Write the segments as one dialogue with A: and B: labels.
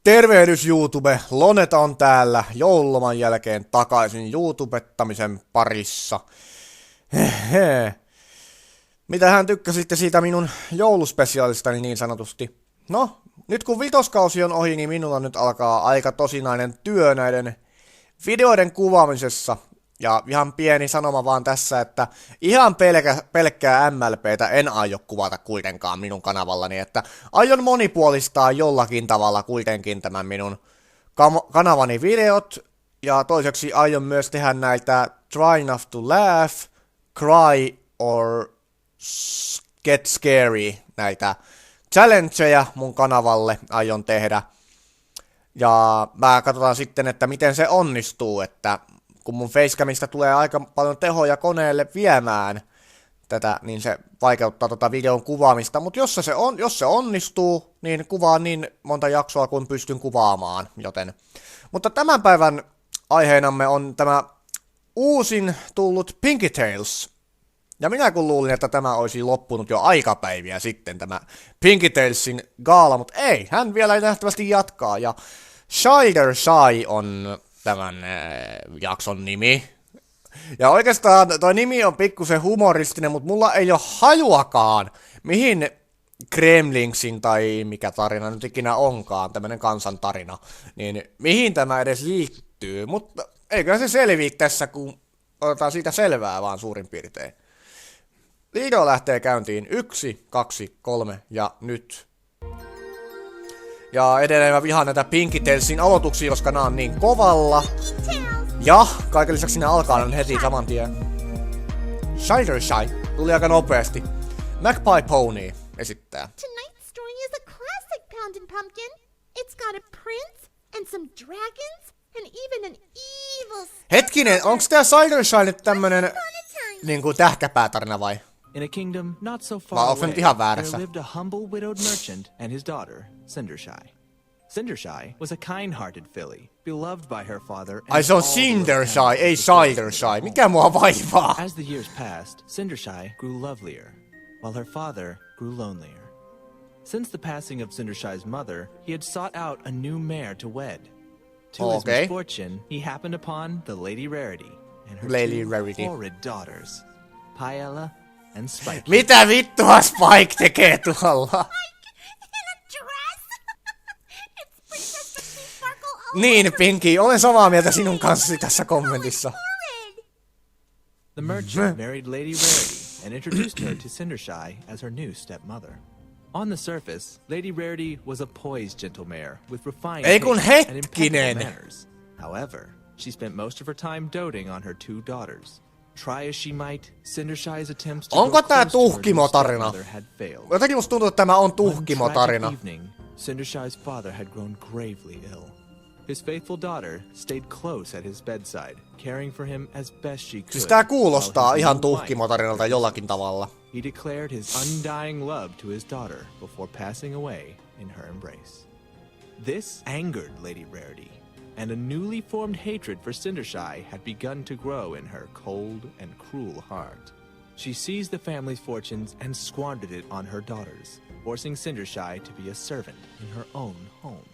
A: Tervehdys YouTube, Lonet on täällä joululoman jälkeen takaisin YouTubettamisen parissa. Mitä hän tykkäsitte siitä minun jouluspesiaalistani niin sanotusti? No, nyt kun vitoskausi on ohi, niin minulla nyt alkaa aika tosinainen työ näiden videoiden kuvaamisessa. Ja ihan pieni sanoma vaan tässä, että ihan pelkkää MLPtä en aio kuvata kuitenkaan minun kanavallani, että aion monipuolistaa jollakin tavalla kuitenkin tämän minun kanavani videot, ja toiseksi aion myös tehdä näitä try not to laugh, cry or get scary, näitä challengeja mun kanavalle aion tehdä, ja mä katsotaan sitten, että miten se onnistuu, että kun mun facecamista tulee aika paljon tehoja koneelle viemään tätä, niin se vaikeuttaa tota videon kuvaamista, mutta jos se onnistuu, niin kuvaan niin monta jaksoa kuin pystyn kuvaamaan, joten. Mutta tämän päivän aiheenamme on tämä uusin tullut Pinkie Tales. Ja minä kun luulin, että tämä olisi loppunut jo aikapäiviä sitten, tämä Pinkie Talesin gaala, mutta ei, hän vielä nähtävästi jatkaa, ja Cindershy on tämän jakson nimi. Ja oikeastaan toi nimi on pikkusen humoristinen, mutta mulla ei ole hajuakaan, mihin Kremlingsin tai mikä tarina nyt ikinä onkaan, tämmönen kansantarina, niin mihin tämä edes liittyy. Mutta eiköhän se selviä tässä, kun otetaan siitä selvää vaan suurin piirtein. Video lähtee käyntiin 1, 2, 3 ja nyt. Ja edelleen mä vihaan näitä Pinkie Talesin aloituksia, koska nää on niin kovalla. Ja kaiken lisäksi ne alkaa heti saman tien. Cindershy tuli aika nopeasti. Magpie Pony esittää.
B: Tonight's story is a classic Poundin' Pumpkin. It's got a prince and some dragons and even an evil.
A: Hetkinen, onks tää Cindershy nyt tämmönen niinku tähkäpäätarina vai?
C: In a kingdom not so far away, there lived a humble widowed merchant and his daughter, Cindershy. Cindershy was a kind-hearted filly, beloved by her father.
A: Ai se on Cindershy, ei Cindershy. Mikä mua vaivaa?
C: As the years passed, Cindershy grew lovelier, while her father grew lonelier. Since the passing of Cindershy's mother, he had sought out a new mare to wed. To his misfortune, he happened upon the Lady Rarity and her two horrid daughters, Paella and Spike.
A: Mitä vittua Spike tekee tuolla? Niin, Pinkie, olen samaa mieltä sinun kanssasi tässä kommentissa.
C: The merchant married Lady Rarity and introduced her to Cindershy as her new stepmother. On the surface, Lady Rarity was a poised gentle mare with refined taste and impeccable manners. However, she spent most of her time doting on her two daughters. Try as she might, Cindershy's attempts to
A: onko tää Tuhkimo tarina? Jotenkin musta tuntuu, että tämä on Tuhkimo tarina.
C: Cindershy's father had grown gravely ill. His faithful daughter stayed close at his bedside, caring for him as best she could.
A: Siis tää kuulostaa ihan Tuhkimo tarinalta jollakin tavalla.
C: He declared his undying love to his daughter before passing away in her embrace. This angered Lady Rarity, and a newly formed hatred for Cindershy had begun to grow in her cold and cruel heart. She seized the family's fortunes and squandered it on her daughters, forcing Cindershy to be a servant in her own home.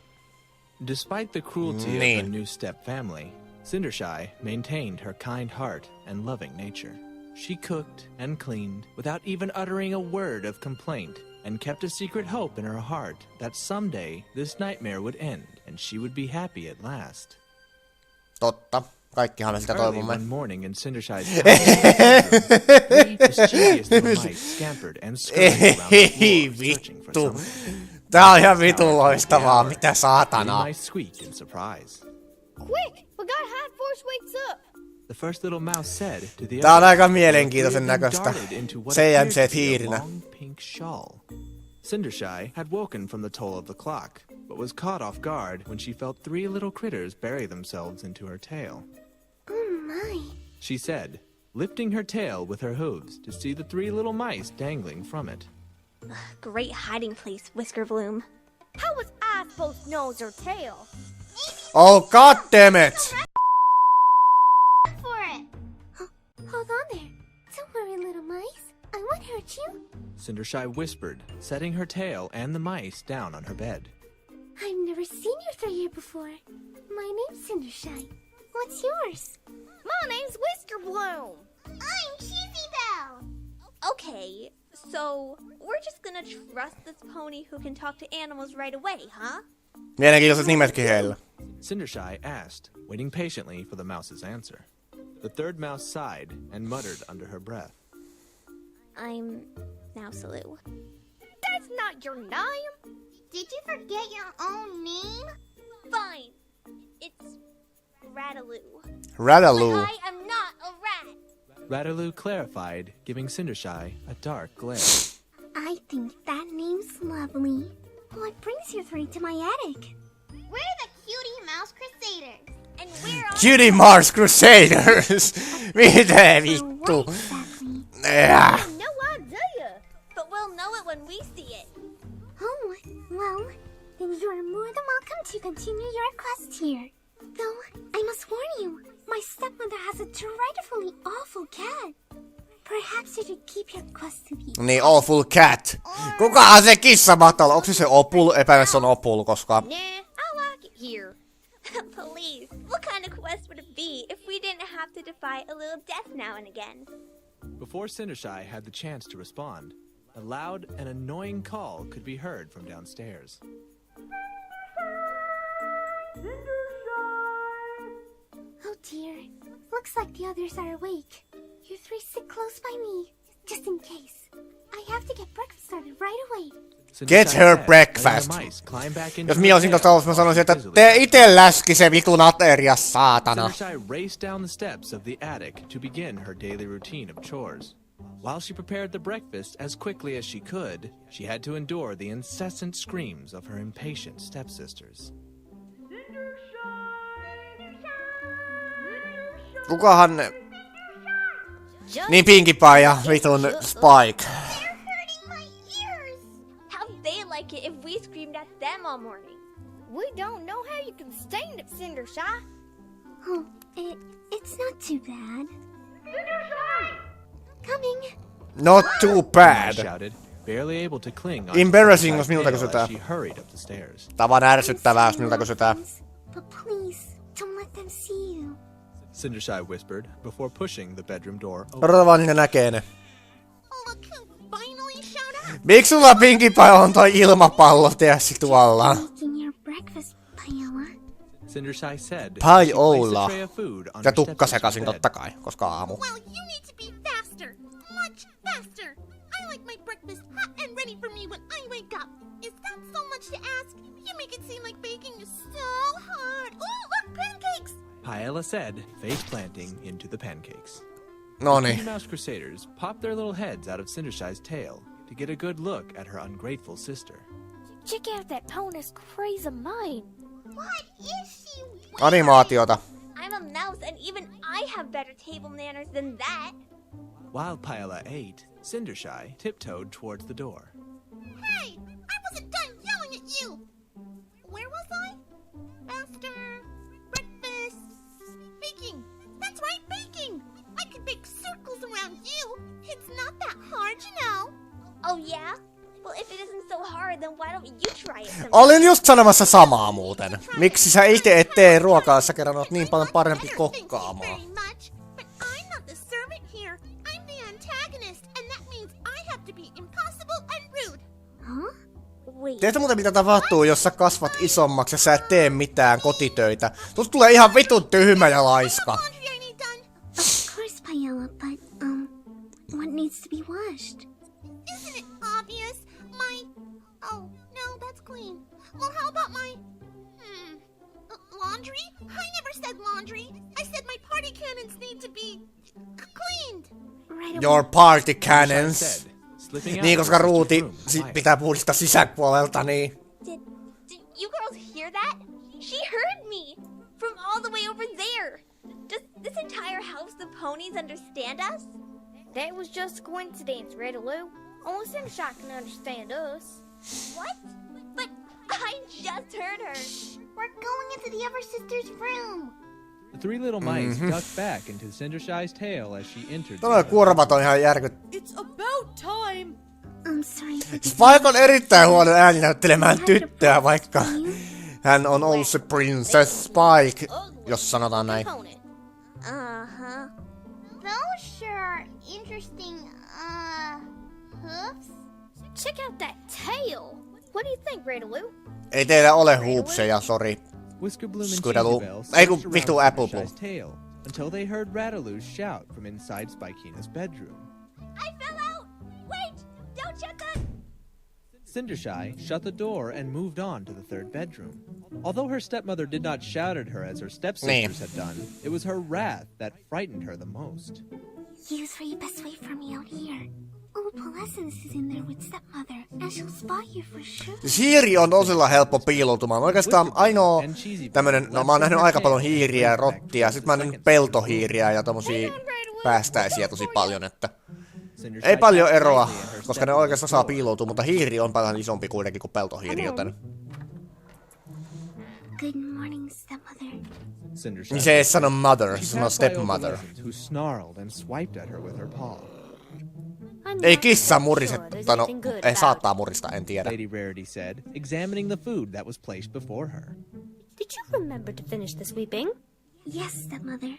C: Despite the cruelty of her new step-family, Cindershy maintained her kind heart and loving nature. She cooked and cleaned without even uttering a word of complaint, and kept a secret hope in her heart that someday this nightmare would end and she would be happy at last.
A: Totta. Kaikkihan me sitä toivomme.
C: One morning in Cindershy's house, three mischievous little mice scampered and scurried around the floor searching for someone.
A: Tää on ihan vitun loistavaa, mitä saatanaa.
C: Mice squeaked in surprise.
B: Quick! Forgot Hot Force wakes up!
C: The first little mouse said to the
A: Tää on
C: other,
A: aika
C: while
A: mielenkiintoisen
C: three of them
A: näköistä.
C: darted into what
A: CMC
C: appeared to be a
A: hiirinä.
C: long pink shawl. Cindershy had woken from the toll of the clock, but was caught off guard when she felt three little critters bury themselves into her tail.
B: Oh my.
C: She said, lifting her tail with her hooves to see the three little mice dangling from it.
D: Great hiding place, Whisker Bloom.
E: How was I supposed to know it was her tail?
A: Oh god damn it!
B: For it. Hold on there. Don't worry, little mice. I won't hurt you.
C: Cindershy whispered, setting her tail and the mice down on her bed.
B: I've never seen you through here before. My name's Cindershy. What's yours?
E: My name's Whisker Bloom.
B: I'm Cheesy Belle.
D: Okay, so we're just gonna trust this pony who can talk to animals right away, huh?
A: Mielenkiintoiset nimetkin heillä.
C: Cindershy asked, waiting patiently for the mouse's answer. The third mouse sighed and muttered under her breath.
D: I'm Mousaloo.
E: That's not your name.
B: Did you forget your own name?
D: Fine. It's Rataloo.
A: Rataloo.
D: I am not a rat.
C: Rataloo clarified, giving Cindershy a dark glare.
B: I think that name's lovely. What brings you three to my attic? We're the Cutie Mouse Crusaders.
D: And we're on
A: Cutie Mars Crusaders! Mitä vittu?
B: What exactly?
A: Yeah.
E: No idea.
D: but we'll know it when we see it.
B: Oh, well, then you are more than welcome to continue your quest here. Though, I must warn you, my stepmother has a dreadfully awful cat. Perhaps you should keep your quest to the...
A: Niin, Awful Cat. Kukahan se kissa mahtaa olla? Onko se Opul? Epäilen, se on Opul, koska...
E: Nah, I like it here.
D: Please, what kind of quest would it be if we didn't have to defy a little death now and again?
C: Before Cindershy had the chance to respond, a loud and annoying call could be heard from downstairs.
B: Oh dear, looks like the others are awake. You three sit close by me, just in case. I have to get breakfast started right away.
A: Get
C: Cindershy
A: her
C: said,
A: breakfast.
C: letting the mice climb back into
A: Jos
C: her
A: minä olisin
C: tail
A: tuossa alussa, mä sanoisin, että
C: busily.
A: tee ite läski se vitun ateria, saatana.
C: Cindershy raced down the steps of the attic to begin her daily routine of chores. While she prepared the breakfast as quickly as she could, she had to endure the incessant screams of her impatient stepsisters.
A: Kukahan... Niin Pinkie Pie ja vitun Spike.
B: They're hurting my ears!
D: How'd they like it if we screamed at them all morning?
E: We don't know how you can stand it, Cindershy.
B: Oh, it's not too bad. Coming.
A: Not too
C: She
A: bad.
C: shouted, barely able to cling on
A: Embarrassing,
C: Cindershy's
A: jos minulta
C: tail
A: kysytään.
C: as she hurried up the stairs.
A: Tää on vaan ärsyttävää, jos minulta kysytään.
B: But please, don't let them see you.
C: Cindershy whispered before pushing the bedroom door open.
A: Odota vaan, niin ne näkee ne.
B: Look who finally showed up!
A: Miksi sulla Pinkie Pie on toi ilmapallo teäsi tuolla?
B: Making your breakfast, Paella.
C: Cindershy said,
A: Paiola.
C: as she placed a tray of food on
A: Ja
C: her
A: tukka
C: stepsister's
A: sekaisin
C: bed.
A: totta kai, koska aamu.
B: Well, you need to be faster. Much faster. I like my breakfast hot and ready for me when I wake up. Is that so much to ask? You make it seem like baking is so hard. Ooh, look, pancakes!
C: Paella said, face planting into the pancakes.
A: Noniin.
C: The Mouse Crusaders popped their little heads out of Cindershy's tail to get a good look at her ungrateful sister.
E: Check out that pony's crazy mind.
B: What is she
A: Animaatiota.
D: I'm a mouse and even I have better table manners than that.
C: While Paella ate, Cindershy tiptoed towards the door.
B: Hey, I wasn't done yelling at you. Where was I? Faster. Breakfast. Baking. That's right, baking. I could bake circles around you. It's not that hard, you know.
D: Oh yeah? Well, if it isn't so hard, then why don't you try it sometime?
A: Olin just sanomassa samaa muuten. Miksi sä itse et tee ruokaa, jos sä kerran oot niin paljon parempi kokkaamaan?
B: Very much, but I'm not the servant here. I'm the antagonist, and that means I have to be impossible and rude. Huh?
D: Wait,
A: Tiedätkö muuten mitä tapahtuu, jos sä kasvat isommaksi ja sä et tee mitään kotitöitä? Tuosta tulee ihan vitun tyhmä ja laiska.
B: Laundry I need done. Of course, Paella, but, what needs to be washed? Isn't it obvious? Oh, no, that's clean. Well, how about laundry? I never said laundry. I said my part party cannons need to be cleaned.
E: Right away.
A: Your party
C: Cindershy
A: cannons.
C: said, slipping out
A: Niin,
C: of
A: koska
C: her sister's
A: ruuti
C: room quietly.
A: pitää puhdistaa sisäpuolelta, niin.
D: Did you girls hear that? She heard me! From all the way over there! Does this entire house of ponies understand us?
E: That was just a coincidence, Redaloo. Only Cindershy can understand us.
D: What? But I just heard her!
B: We're going into the other sister's room.
C: The three little mice ducked back into Cindershy's tail as she entered.
A: Toi kuormat on ihan
F: It's about time.
B: I'm sorry.
A: Spike on erittäin huono ääni näyttelemään tyttöä, vaikka hän on ollut se Princess Spike, jos sanotaan näin.
D: Uh-huh.
B: Those sure are interesting, hoofs.
E: Check out that tail. What do you think, Redaloo?
A: Ei teillä ole huupseja, sori.
C: Whiskerbloom and
A: Squidaloo.
C: Cheesybell
A: Ei kun
C: searched
A: vittu
C: around
A: Applebloom.
C: Cindershy's tail until they heard Rataloo's shout from inside Spikina's bedroom.
D: I fell out! Wait! Don't shut that!
C: Cindershy shut the door and moved on to the third bedroom. Although her stepmother did not shout at her as her stepsisters had done, it was her wrath that frightened her the most.
B: You three best wait for me out here. Opalescence is in there with stepmother, and she'll spot you for sure.
A: Hiiri on todella helppo piiloutumaan. Oikeastaan ainoa tämmönen, no mä oon nähnyt aika paljon hiiriä ja rottia, sit mä oon nähnyt peltohiiriä ja tommosia päästäisiä tosi paljon, että ei paljon eroa, koska ne oikeastaan saa piiloutua, mutta hiiri on paljon isompi kuitenkin kuin peltohiiri, joten
B: Good morning, stepmother.
C: Cindershy
A: niin se ei sano mother, se
C: She
A: sanoo
C: passed by
A: stepmother.
C: Opalescence, who snarled and swiped at her with her paw.
A: Ei kissa murise, tai no, ei saattaa murista, en tiedä.
C: Lady Rarity said, examining the food that was placed before her.
G: Did you remember to finish the sweeping?
B: Yes, stepmother.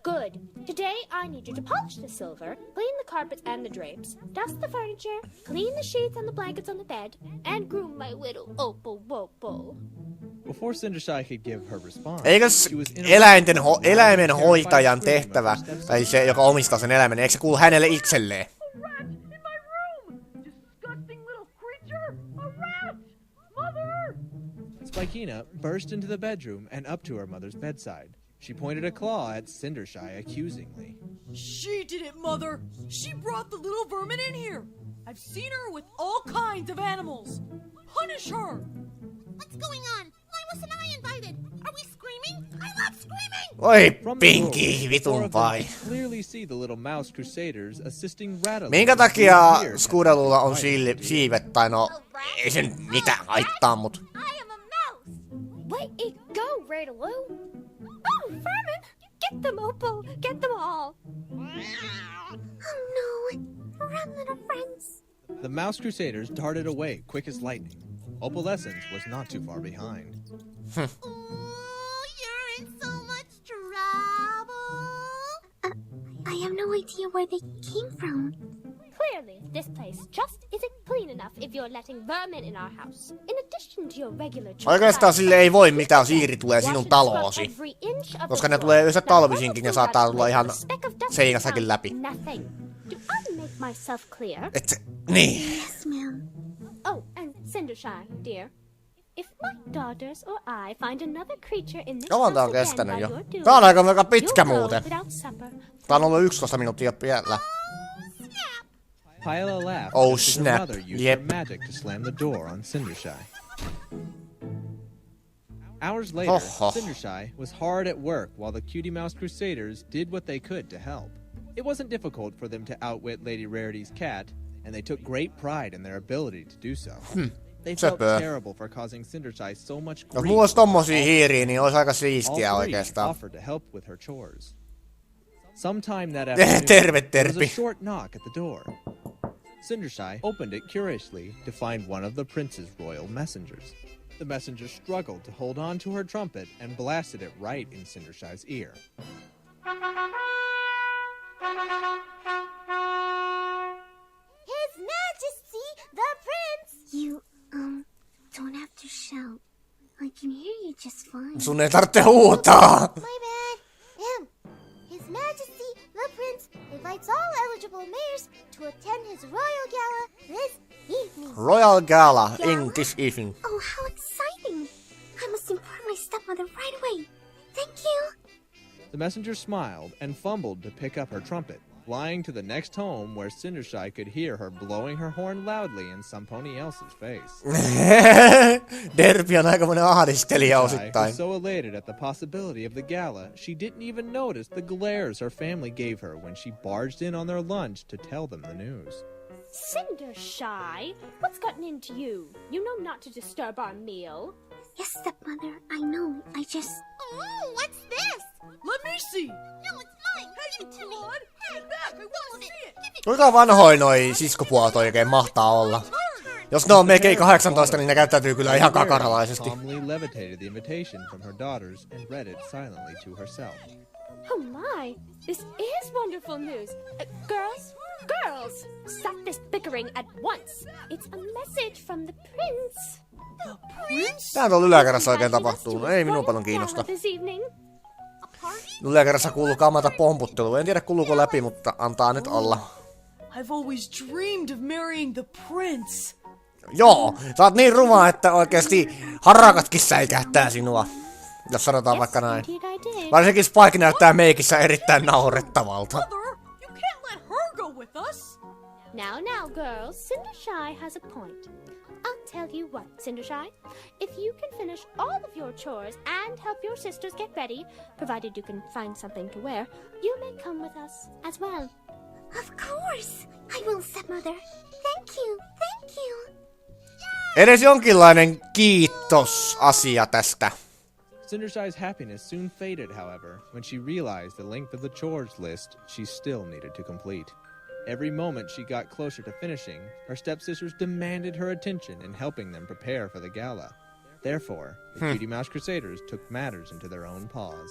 G: Good. Today I need you to polish the silver, clean the carpets and the drapes, dust the furniture, clean the sheets and the blankets on the bed, and groom my little Opal Wopal.
C: Before Cindershy could give her response,
A: Eikös
C: she was interrupted
A: eläimen hoitajan tehtävä, tai se, joka omistaa sen eläimen, eikö se kuulu hänelle itselleen?
F: Rat in my room! Disgusting little creature! A rat! Mother!
C: Spikina burst into the bedroom and up to her mother's bedside. She pointed a claw at Cindershy accusingly.
F: She did it, Mother! She brought the little vermin in here! I've seen her with all kinds of animals! Punish her!
B: What's going on? Why wasn't I invited? Are we screaming? I love screaming!
A: Oi,
C: From the
A: Pinkie,
C: doorway, the four
A: vitun
C: of them
A: pai.
C: could clearly see the little mouse crusaders assisting Rataloo.
A: Minkä takia Squidaloolla on siivet, tai no, ei sen mitään haittaa, mut
D: I am a mouse!
E: Let it go, Redaloo. Oh, vermin! Get them, Opal! Get them all!
B: Oh no! Run, little friends!
C: The mouse crusaders darted away quick as lightning. Opalescence was not too far behind.
B: Ooh, you're in so much trouble! I have no idea where they came from.
G: Clearly, this place just isn't clean enough if you're letting vermin in our house. In addition to your regular chores,
A: oikeastaan sille ei voi mitään, jos hiiri tulee sinun taloosi. Koska ne tulee yhdessä talvisinkin ja saattaa tulla ihan seinässäkin läpi.
G: Nothing. Do I make myself clear?
A: Et, niin.
B: Yes, ma'am.
G: Oh, and Cindershy, dear. If my daughters or I find another creature in this
A: Kauan tää on
G: house again
A: kestänyt
G: by
A: jo.
G: your doing,
A: Tää on aika pitkä
G: you'll go
A: muuten.
G: without supper.
A: Tää on ollut 11 minuuttia vielä.
C: Hyla laughed
A: Oh,
C: as her
A: snap.
C: mother used
A: Yep.
C: her magic to slam the door on Cindershy. Hours later,
A: Ho.
C: Cindershy was hard at work while the Cutie Mouse Crusaders did what they could to help. It wasn't difficult for them to outwit Lady Rarity's cat, and they took great pride in their ability to do so. They felt
A: Sepä.
C: terrible for causing Cindershy so much
A: Jos
C: grief.
A: mulla olisi tommosia hiiriä, niin olisi aika
C: All
A: siistiä
C: three
A: oikeastaan.
C: offered to help with her chores. Sometime that afternoon,
A: Terve,
C: there was a
A: Terpi.
C: short knock at the door. Cindershy opened it curiously to find one of the prince's royal messengers. The messenger struggled to hold on to her trumpet and blasted it right in Cindershy's ear.
B: His Majesty, the Prince! You, don't have to shout. I can hear you just fine.
A: Sun ei tarvitse huutaa.
B: My bad. His Majesty, the Prince, invites all eligible mayors to attend his royal gala this evening.
A: Royal Gala in this evening.
B: Oh, how exciting! I must inform my stepmother right away. Thank you.
C: The messenger smiled and fumbled to pick up her trumpet, flying to the next home where Cindershy could hear her blowing her horn loudly in some pony else's face.
A: Derpi on aikamoinen ahdistelija
C: Cindershy
A: osittain.
C: was so elated at the possibility of the gala, she didn't even notice the glares her family gave her when she barged in on their lunch to tell them the news.
G: Cindershy, what's gotten into you? You know not to disturb our meal.
B: Yes, stepmother, I know. I just... Oh, what's this?
F: Let me see.
B: No, it's mine. Give it to me.
F: Blood, give it back. I want to see it.
B: Give it.
A: Kuinka vanhoin noi siskopuolet oikein mahtaa olla? Jos ne on melkein 18, niin ne käyttäytyy kyllä ihan kakaralaisesti.
C: Calmly levitated the invitation from her daughters and read it silently to herself.
G: Oh my, this is wonderful news. Girls, stop this bickering at once. It's a message from the prince.
F: The prince?
A: Tää tuolla yläkerrassa oikein tapahtuu. No ei minua paljon kiinnosta.
G: This evening.
A: Yläkerrassa kuuluu kamata pomputtelua. En tiedä kuuluuko läpi, mutta antaa nyt olla.
F: I've always dreamed of marrying the prince.
A: Joo, sä oot niin ruma, että oikeesti harakatkin säikähtää sinua. Jos sanotaan vaikka näin. Varsinkin Spike näyttää meikissä erittäin naurettavalta.
F: Mother, you can't let her go with us.
G: Now, girls, Cindershy has a point. I'll tell you what, Cindershy. If you can finish all of your chores and help your sisters get ready, provided you can find something to wear, you may come with us as well.
B: Of course. I will, stepmother. Thank you. Thank you.
A: Edes jonkinlainen kiitosasia tästä.
C: Cindershy's happiness soon faded, however, when she realized the length of the chores list she still needed to complete. Every moment she got closer to finishing, her stepsisters demanded her attention in helping them prepare for the gala. Therefore, the Cutie Mouse Crusaders took matters into their own paws.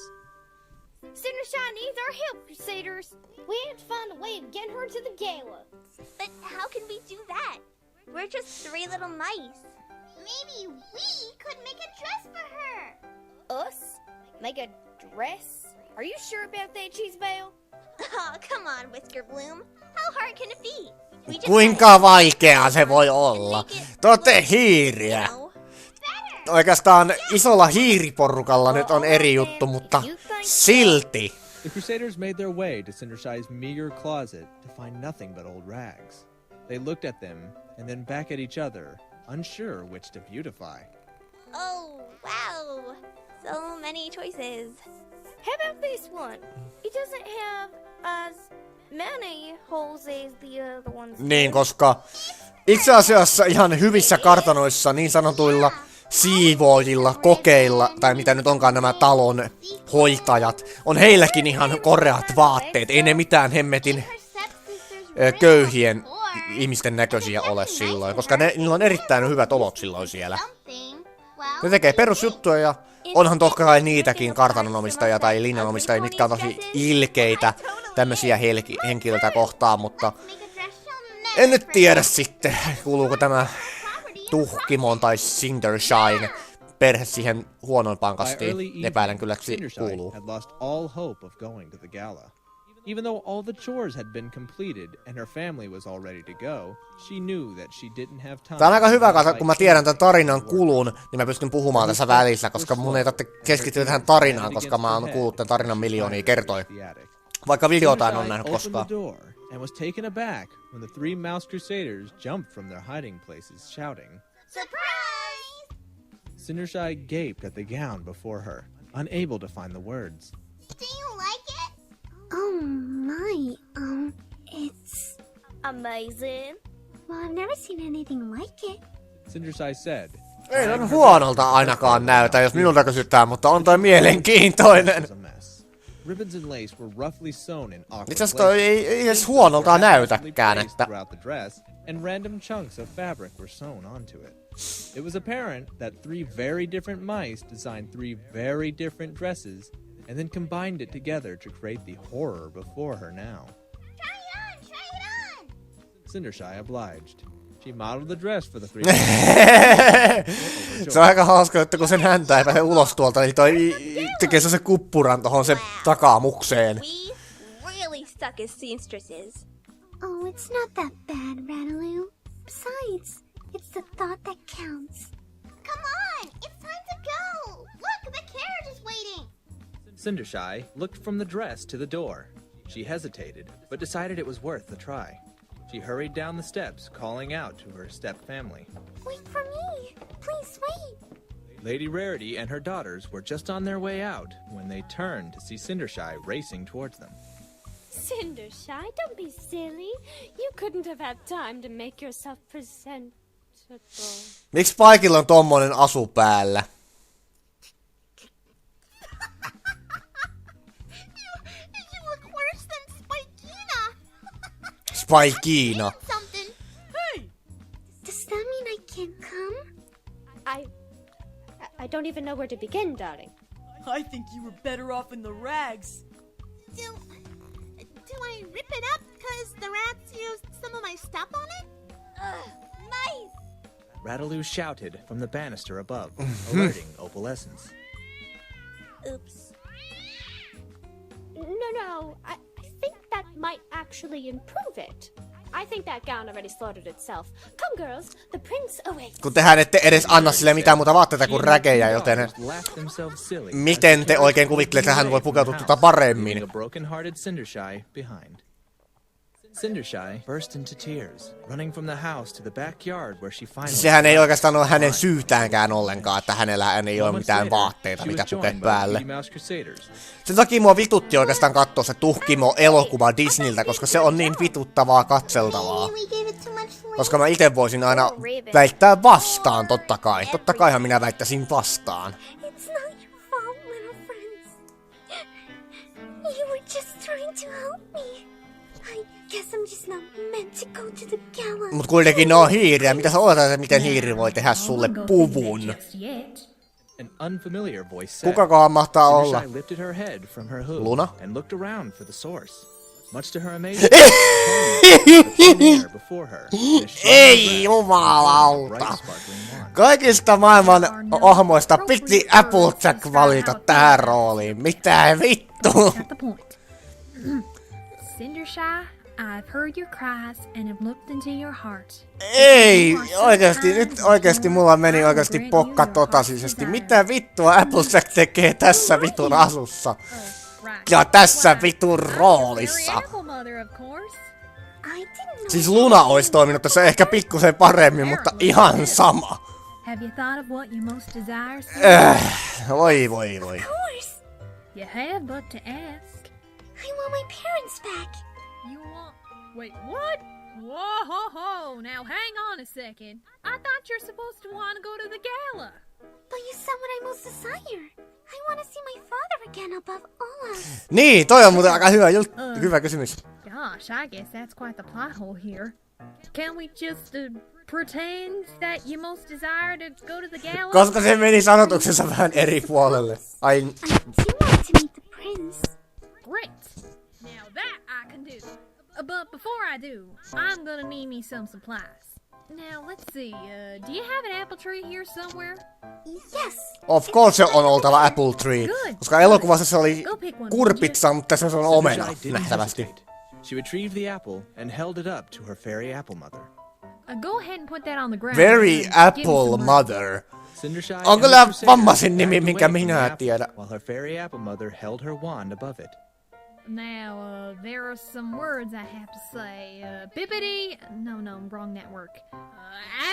E: Cindershy needs our help, Crusaders. We have to find a way of getting her to the gala.
D: But how can we do that? We're just 3 little mice.
B: Maybe we could make a dress for her.
E: Us? Make a dress? Are you sure about that, Cheesebell?
D: Oh, come on, Whisker Bloom. How hard can it be? We just
A: Kuinka vaikeaa se voi olla? Te ootte hiiriä.
D: know.
A: Oikeastaan isolla hiiriporukalla nyt on eri juttu, mutta silti.
C: The Crusaders made their way to Cindershy's meager closet to find nothing but old rags. They looked at them and then back at each other, unsure which to beautify.
D: Oh, wow. So many choices.
E: How about this one? It doesn't have as many holes as the other ones.
A: Niin, koska itse asiassa ihan hyvissä kartanoissa niin sanotuilla siivoojilla, kokeilla, tai mitä nyt onkaan nämä talon hoitajat, on heilläkin ihan koreat vaatteet. Ei ne mitään hemmetin köyhien ihmisten näköisiä ole silloin, koska niillä on erittäin hyvät olot silloin siellä. Ne tekee perusjuttuja ja onhan totta kai niitäkin kartanonomistajia tai linjanomistajia, mitkä on tosi ilkeitä tämmösiä henkilöitä kohtaan, mutta en nyt tiedä sitten, kuuluuko tämä Tuhkimon tai Cindershyn perhe siihen huonoimpaan kastiin. Epäilen kyllä, että se kuuluu.
C: Had lost all hope of going to the gala. Even though all the chores had been completed and her family was all ready to go, she knew that she didn't have time.
A: Tää on aika hyvä, kun mä tiedän tämän tarinan kulun, niin mä pystyn puhumaan tässä välissä, koska mun ei tarvitse keskittyä tähän tarinaan, koska mä oon kuullut tämän tarinan miljoonia kertoja. Vaikka videota en ole nähnyt koskaan.
C: And was taken aback when the 3 Mouse Crusaders jumped from their hiding places, shouting.
B: Surprise!
C: Cindershy gaped at the gown before her, unable to find the words.
B: Do you like it? Oh my, it's...
E: Amazing.
B: Well, I've never seen anything like it.
C: Cindershy said.
A: Ei on huonolta ainakaan näytä, jos minulta kysytään, mutta on toi mielenkiintoinen.
C: Was a mess. Ribbons and lace were roughly sewn in awkward
A: Itse asiassa toi ei edes huonolta näytäkään, että...
C: throughout the dress, and random chunks of fabric were sewn onto it. It was apparent that 3 very different mice designed 3 very different dresses, and then combined it together to create the horror before her now.
B: Try it on!
C: Cindershy obliged. She modeled the dress for the 3
A: Se on aika hauska, että kun sen häntä ei pääse ulos tuolta, niin toi tekee se kuppuran tohon se takamukseen.
D: We really suck as seamstresses.
B: Oh, it's not that bad, Rataloo. Besides, it's the thought that counts. Come on! It's time to go! Look, the carriage is waiting!
C: Cindershy looked from the dress to the door. She hesitated, but decided it was worth a try. She hurried down the steps, calling out to her step-family.
E: Wait for me! Please wait!
C: Lady Rarity and her daughters were just on their way out when they turned to see Cindershy racing towards them.
G: Cindershy, don't be silly. You couldn't have had time to make yourself presentable.
A: Miksi Spikella on tommonen asu päällä?
B: You look worse than Spikina.
A: Spikina.
B: Something.
F: Hey!
E: Does that mean I can't come?
G: I don't even know where to begin, darling.
F: I think you were better off in the rags.
B: Do I rip it up because the rats used some of my stuff on it?
D: Nice!
C: Rataloo shouted from the banister above, alerting Opalescence.
D: Oops.
G: No, I think that might actually improve it. I think that gown already slaughtered itself. Come, girls, the prince awaits.
A: Kun tehän ette edes anna sille mitään muuta vaatteita kuin räkejä, joten miten te oikein kuvittelette, että hän voi pukeutua tuota paremmin?
C: Cindershy burst into tears, running from the house to the backyard where she finally...
A: Sehän ei oikeastaan ole hänen syytäänkään ollenkaan, että hänellä ei ole mitään vaatteita, mitä pukea päälle. Sen takia mua vitutti oikeastaan katsoa se Tuhkimo-elokuva Disneyltä, koska se on niin vituttavaa katseltavaa. Koska mä ite voisin aina väittää vastaan, totta kai. Totta kaihan minä väittäisin vastaan.
E: It's not your fault, little friends. You were just trying to help me. I guess I'm just not meant to go to the gala.
A: Mut kuitenkin ne on hiiriä. Mitä sä odotat, että miten hiiri voi tehdä sulle puvun?
C: An unfamiliar voice said.
A: Kukakohan mahtaa olla?
C: Cindershy lifted her head from her hood
A: Luna?
C: and looked around for the source. Much to her amazement, before her.
A: Ei jumalauta! Kaikista maailman ohmoista piti Applejack valita tähän rooliin. Mitä vittu?
H: At the point. Cindershy, I've heard your cries and have looked into your heart.
A: Ei, oikeesti, nyt oikeesti mulla meni oikeesti pokka totasisesti. Mitä vittua Applejack tekee tässä vitun asussa? Ja tässä vitun roolissa. Siis Luna ois toiminut tässä ehkä pikkusen paremmin, mutta ihan sama.
H: Have you thought of what you most desire?
A: Voi.
H: You have but to ask.
E: I want my parents back.
H: You want... Wait, what? Whoa, now hang on a second. I thought you're supposed to want to go to the gala.
E: But you said what I most desire. I want to see my father again above all else.
A: Niin, toi on muuten aika hyvä kysymys.
H: Gosh, I guess that's quite the plot hole here. Can we just pretend that you most desire to go to the gala?
A: Koska se meni sanotuksensa vähän eri puolelle. Ai...
E: I do want to meet the prince.
H: Great. Now that I can do. But before I do, I'm gonna need me some supplies. Now, let's see, do you have an apple tree here somewhere?
E: Yes.
A: Of course se on oltava apple tree. Koska elokuvassa se oli kurpitsa, mutta se on omena, nähtävästi.
C: She retrieved the apple and held it up to her fairy apple mother.
H: Go ahead and put that on the ground.
A: Very apple mother. On kyllä vammaisin nimi, minkä minä tiedän.
C: While her fairy apple mother held her wand above it.
H: Now, there are some words I have to say. Bippity... No, wrong network.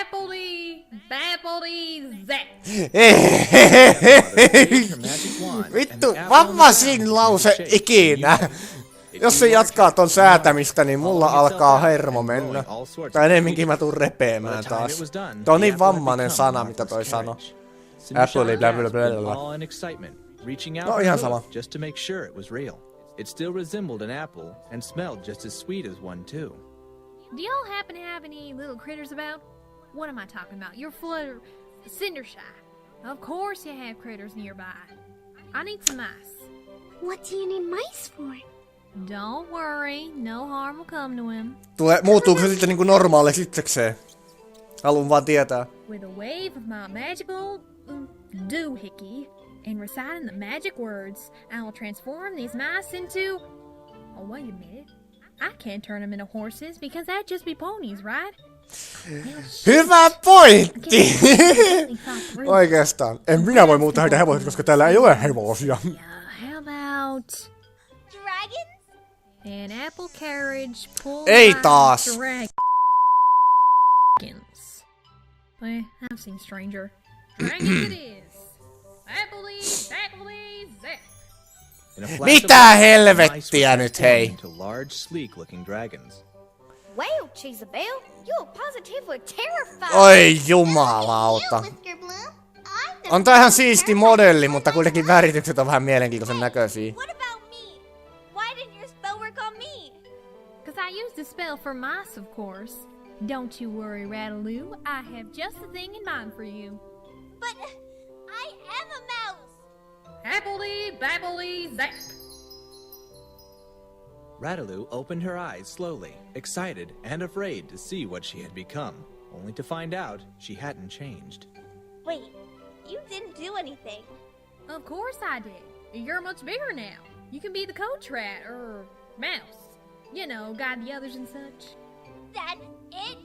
H: Appledy... Bappledy... Zap.
A: Vittu, vammaisin lause ikinä. Jos se jatkaa ton säätämistä, niin mulla alkaa hermo mennä. Tai enemmänkin mä tuun repeämään taas. Toi on niin vammainen sana, mitä toi sano. Apple, bla bla bla. No ihan sama.
C: It still resembled an apple and smelled just as sweet as one too.
H: Do y'all happen to have any little critters about? What am I talking about? You're full Cindershy. Of course you have critters nearby. I need some mice.
E: What do you need mice for?
H: Don't worry, no harm will come to him.
A: Muuttuuko se sitten niinku normaaliksi itsekseen? Haluan vaan tietää.
H: With a wave of my magical doohickey and reciting the magic words, I will transform these mice into... Oh, wait a minute. I can't turn them into horses because that'd just be ponies, right?
A: Hyvä pointti! Oikeastaan. En minä voi muuttaa heitä hevosia, koska täällä ei ole hevosia.
H: How about
D: Dragons?
H: an apple carriage pulled
A: Ei
H: by
A: taas.
H: dragons? I've seen stranger. Dragons it is. Appley, appley, zap.
C: In a flash of
A: Mitä
C: light,
A: helvettiä
C: mice were
A: nyt, hei?
C: transformed into large, sleek-looking dragons.
G: Well, Cheesabelle, you're positively terrified.
A: Oi jumalauta.
B: Whisker Blue. I'm the
A: On tää ihan siisti modelli, mutta kuitenkin väritykset on vähän mielenkiintoisen näköisiä.
D: What about me? Why didn't your spell work on me?
H: Because I used the spell for mice, of course. Don't you worry, Rataloo. I have just the thing in mind for you.
D: But I am a mouse.
H: Appley, babbley, zap.
C: Rataloo opened her eyes slowly, excited and afraid to see what she had become, only to find out she hadn't changed.
D: Wait, you didn't do anything.
H: Of course I did. You're much bigger now. You can be the coach rat, or mouse. You know, guide the others and such.
D: That's it?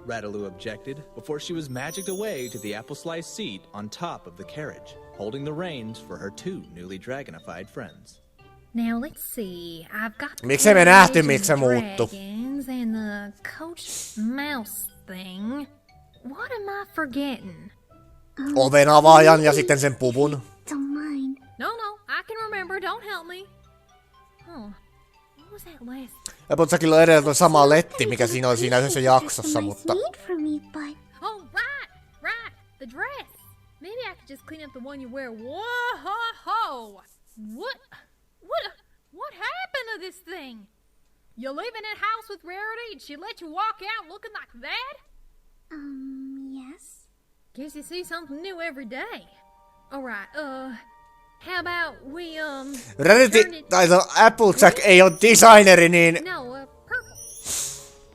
C: Rataloo objected before she was magicked away to the apple slice seat on top of the carriage, holding the reins for her two newly dragonified friends.
H: Now let's see. I've got the
A: Miksei me nähty,
H: carriage
A: miksi se
H: and
A: muuttu?
H: dragons and the coach mouse thing. What am I forgetting?
A: Oven avaajan ja sitten sen puvun.
E: Don't mind.
H: No, I can remember. Don't help me. Huh. What was that last?
A: Ja putsakilla on edelleen sama letti, mikä siinä oli siinä yhdessä jaksossa, mutta...
E: Need for me, but
H: Oh, right. The dress. Maybe I could just clean up the one you wear. Whoa-ho-ho! What happened to this thing? You live in that house with Rarity and she let you walk out looking like that?
E: yes.
H: Guess you see something new every day. Alright, how about we,
A: Rarity,
H: turn it...
A: tai Applejack ei oo designeri, niin...
H: No, purple.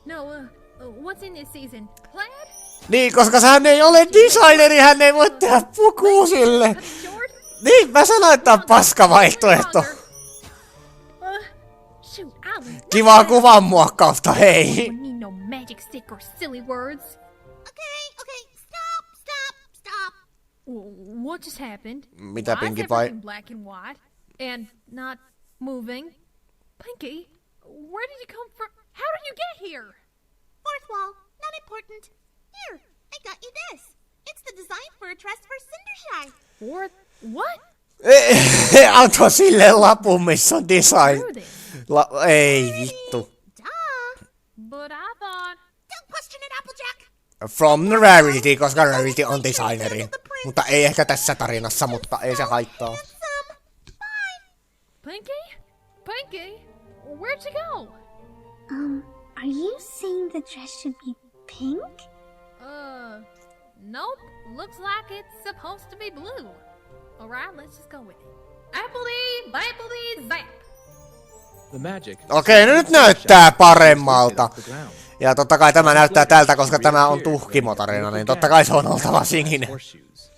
H: No, what's in this season? Plaid?
A: Niin, koska hän ei ole designeri, hän ei voi tehdä pukua sille.
H: Cut it short?
A: Niin, mä sanoin, että on paska vaihtoehto.
H: Shoot, I'll be
A: Kivaa kuvan muokkausta, hei.
H: don't need no magic stick or silly words.
B: Okay, stop.
H: What just happened?
A: Mitä,
H: Why is
A: Pinkie Pie?
H: everything black and white and not moving? Pinkie, where did you come from? How did you get here?
B: Fourth wall, not important. Here, I got you this. It's the design for a dress for Cindershy.
H: What?
A: Antoi sille lapun, missä on design.
H: Screw this.
A: Ei vittu.
B: Duh.
H: But I thought...
B: Don't question it, Applejack.
A: From the Rarity, koska Rarity on designeri. Mutta ei ehkä tässä tarinassa, mutta ei se haittaa.
H: Pinkie, where'd you go?
E: Are you saying the dress should be pink?
H: Nope. Looks like it's supposed to be blue. Alright, let's just go with it. Appley, zap!
C: The magic...
A: Okei, nyt näyttää paremmalta. Ja totta kai tämä näyttää tältä, koska tämä on Tuhkimo tarina, niin totta kai se on oltava sininen.
C: Horseshoes.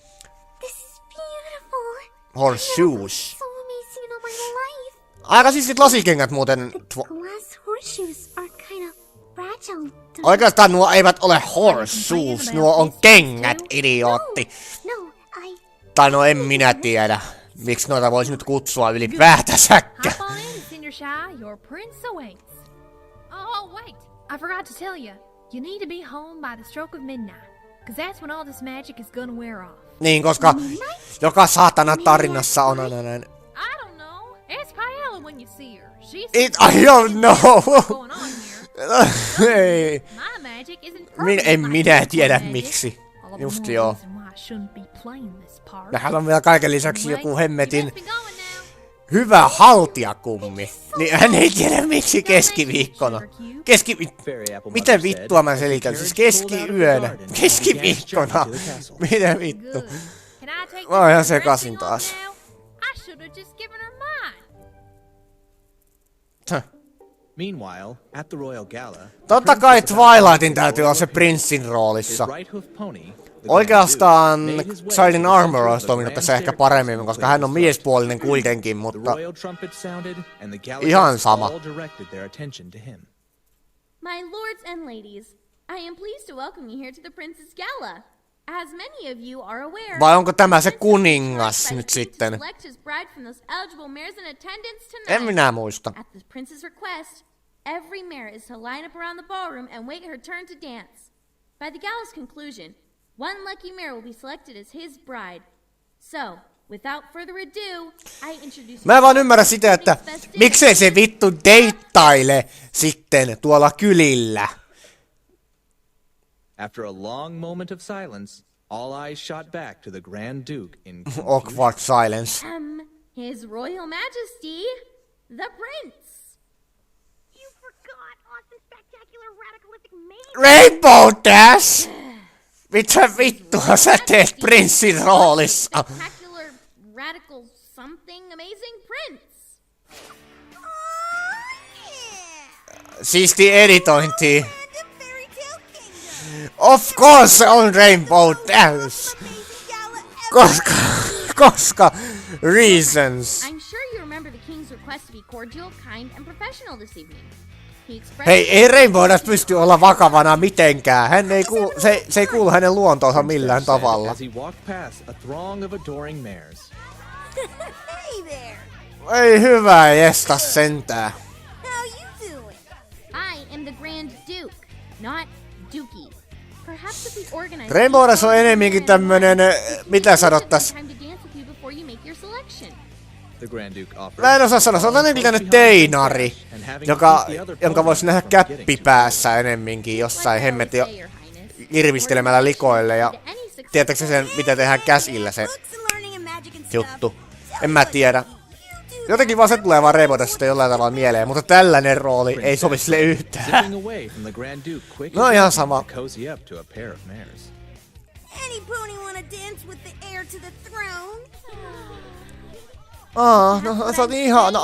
E: This is beautiful.
A: Horseshoes.
E: So amazing in all my life.
A: Aika siistit lasikengät muuten.
E: Glass horseshoes are kind of fragile.
A: Oikeastaan nuo eivät ole horseshoes, nuo on kengät, idiootti.
E: No,
A: Tai no en minä tiedä, miksi noita voisi nyt kutsua ylipäätänsäkään.
H: Hop on in, Cindershy. Your prince awaits. Oh, wait. I forgot to tell you. You need to be home by the stroke of midnight. Because that's when all this magic is gonna wear off.
A: Niin, koska joka saatana tarinassa on aina näin.
H: I don't know. Ask Paella when you see her. She's
A: I don't know.
H: going on here.
A: Ei.
H: My magic isn't
A: En minä tiedä miksi. Just joo. Nehän on vielä kaiken lisäksi joku hemmetin hyvä haltijakummi. Niin hän ei tiedä miksi keskiviikkona. Miten vittua mä selitän? Siis keskiyönä. Keskiviikkona. Miten vittu? Mä oon ihan sekasin taas.
C: Meanwhile, at the royal gala,
A: Totta kai Twilightin täytyy olla se prinssin roolissa.
C: his right hoof pony, the
A: Oikeastaan
C: made his way
A: Silent
C: to the
A: Armor
C: center
A: olisi
C: of the
A: toiminut
C: grand
A: tässä ehkä
C: staircase.
A: paremmin, koska hän on miespuolinen kuitenkin,
C: The
A: mutta
C: royal trumpet sounded, and the
A: Ihan
C: gallagers
A: sama.
C: all directed their attention to him.
D: My lords and ladies, I am pleased to welcome you here to the Prince's Gala.
E: As many of you are aware,
A: Vai onko tämä se
E: Princess
A: kuningas
E: is
A: nyt
E: by the king
A: sitten?
E: to select his bride from those eligible mares in attendance tonight.
A: En minä muista.
E: At the prince's request, every mare is to line up around the ballroom and wait her turn to dance. By the galla's conclusion, one lucky mare will be selected as his bride. So, without further ado, I introduce
A: Mä en vaan ymmärrä sitä, että miksei se vittu deittaile sitten tuolla kylillä.
C: After a long moment of silence, all eyes shot back to the Grand Duke in confusion.
A: Awkward silence.
E: His Royal Majesty, the Prince.
B: You forgot awesome, spectacular, radicalistic mania.
A: Rainbow Dash! Mitä vittua sä teet prinssin roolissa?
E: Spectacular, radical, something amazing Prince.
A: Siisti editointi.
B: And a fairy tale kingdom.
A: Of course se on Rainbow Dash!
B: Amazing gala ever.
A: Koska reasons.
E: I'm sure you remember the king's request to be cordial, kind, and professional this evening. He expressed
A: Hei, ei Rainbow Dash pysty olla vakavana mitenkään. Hän ei se ei kuulu hänen luontoonsa millään tavalla.
C: As he walked past a throng of adoring mares.
B: Hey there.
A: Ei hyvä jesta sentään.
B: How you doing?
E: I am the Grand Duke, not Dookie. Perhaps if we organize
A: Rainbow Dash on enemminkin tämmönen, mitä sanottais?
E: time to dance with you before you make your selection.
C: The Grand Duke offered.
A: Mä en osaa sanoa, se on tämmönen teinari, jonka voisi nähdä käppi päässä enemminkin jossain hemmetin irvistelemällä likoille ja tiedätkö sen, mitä tehdään käsillä se
B: Books and learning and magic and stuff.
A: juttu. En mä tiedä. Jotenkin vaan se tulee vaan Rainbow Dashista jollain tavalla mieleen, mutta tällainen rooli ei sovi sille yhtään.
C: Zipping away from the Grand Duke quick
A: No ihan sama.
C: to cozy up to a pair of mares.
B: Any pony wanna dance with the heir to the throne?
A: No sä oot ihana.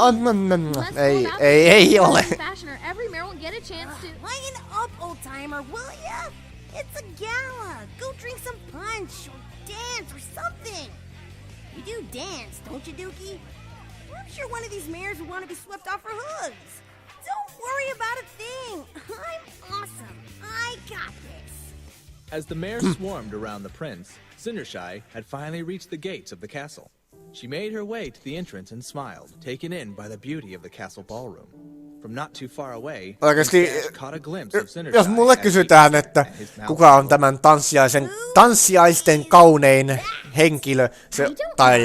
A: Ei ole.
E: Fashion or every mare will get a chance to.
B: Lighten up, old timer, will ya? It's a gala. Go drink some punch or dance or something. You do dance, don't you, Dookie? I'm sure one of these mares would want to be swept off her hooves. Don't worry about a thing. I'm awesome. I got this.
C: As the mares swarmed around the prince, Cindershy had finally reached the gates of the castle. She made her way to the entrance and smiled, taken in by the beauty of the castle ballroom. From not too far away,
A: Oikeesti,
C: Dash caught a glimpse of Cindershy
A: jos mulle
C: as he
A: kysytään,
C: peeked
A: että
C: at his mouth.
A: kuka on tämän tanssiaisten kaunein henkilö, tai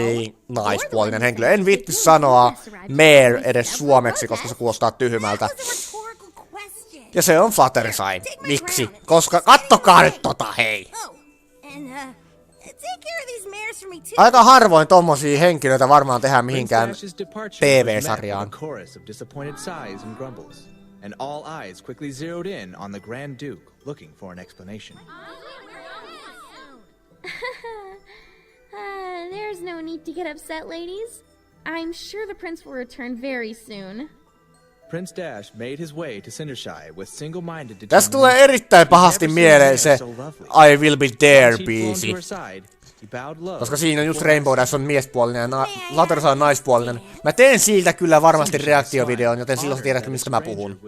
A: naispuolinen henkilö, en viitti sanoa mare edes suomeksi, koska se kuulostaa tyhmältä.
B: That was a rhetorical question.
A: Ja se on Fluttershy. Miksi? Koska kattokaa nyt tota, hei!
B: Oh, and take care of these mares for me too.
A: Aika harvoin tommosia henkilöitä varmaan tehdään mihinkään
C: Prince Dash's departure was met with
A: TV-sarjaan.
C: a chorus of disappointed sighs and grumbles, and all eyes quickly zeroed in on the Grand Duke, looking for an explanation.
E: There's no need to get upset, ladies. I'm sure the prince will return very soon.
C: Prince Dash made his way to Cindershy with single-minded
A: Tästä tulee erittäin pahasti mieleen se I Will Be There biisi. Koska siinä just Rainbow Dash on miespuolinen ja Fluttershy on naispuolinen. Mä teen siitä kyllä varmasti reaktiovideon, joten silloin sä tiedät, mistä mä puhun.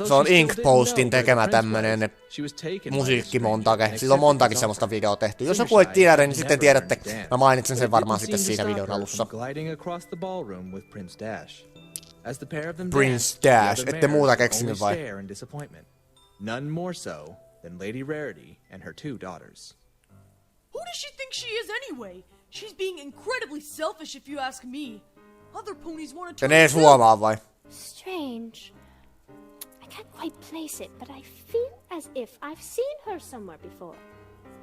A: Se on Ink-Postin tekemä tämmönen musiikkimontake. Sillä on montakin semmoista videoa tehty. Jos joku ei tiedä, niin sitten tiedätte. Mä mainitsen sen varmaan sitten siinä videon alussa. Prince Dash, ette muuta keksinyt vai?
C: None more so than Lady Rarity and her two daughters.
F: Who does she think she is anyway? She's being incredibly selfish if you ask me. Other ponies want to
A: Sen ees huomaa vai?
G: Strange. I can't quite place it, but I feel as if I've seen her somewhere before.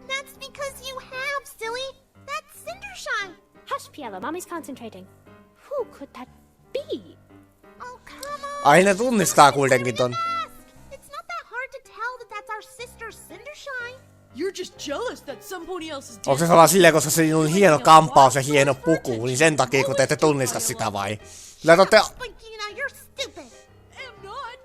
B: That's because you have, silly. That's Cindershy.
G: Hush, Pielo, Mommy's concentrating. Who could that be?
B: Oh, come on.
A: Ai ne tunnistaa kuitenkin ton.
B: It's not that hard to tell that that's our sister Cindershy.
F: You're just jealous that somebody else is
A: Onko se
F: dancing.
A: vaan silleen, koska se on hieno kampaus ja hieno puku, niin sen takia kun te ette tunnista sitä vai? Kyllä te ootte...
B: Pinkie, now you're stupid.
F: I'm not.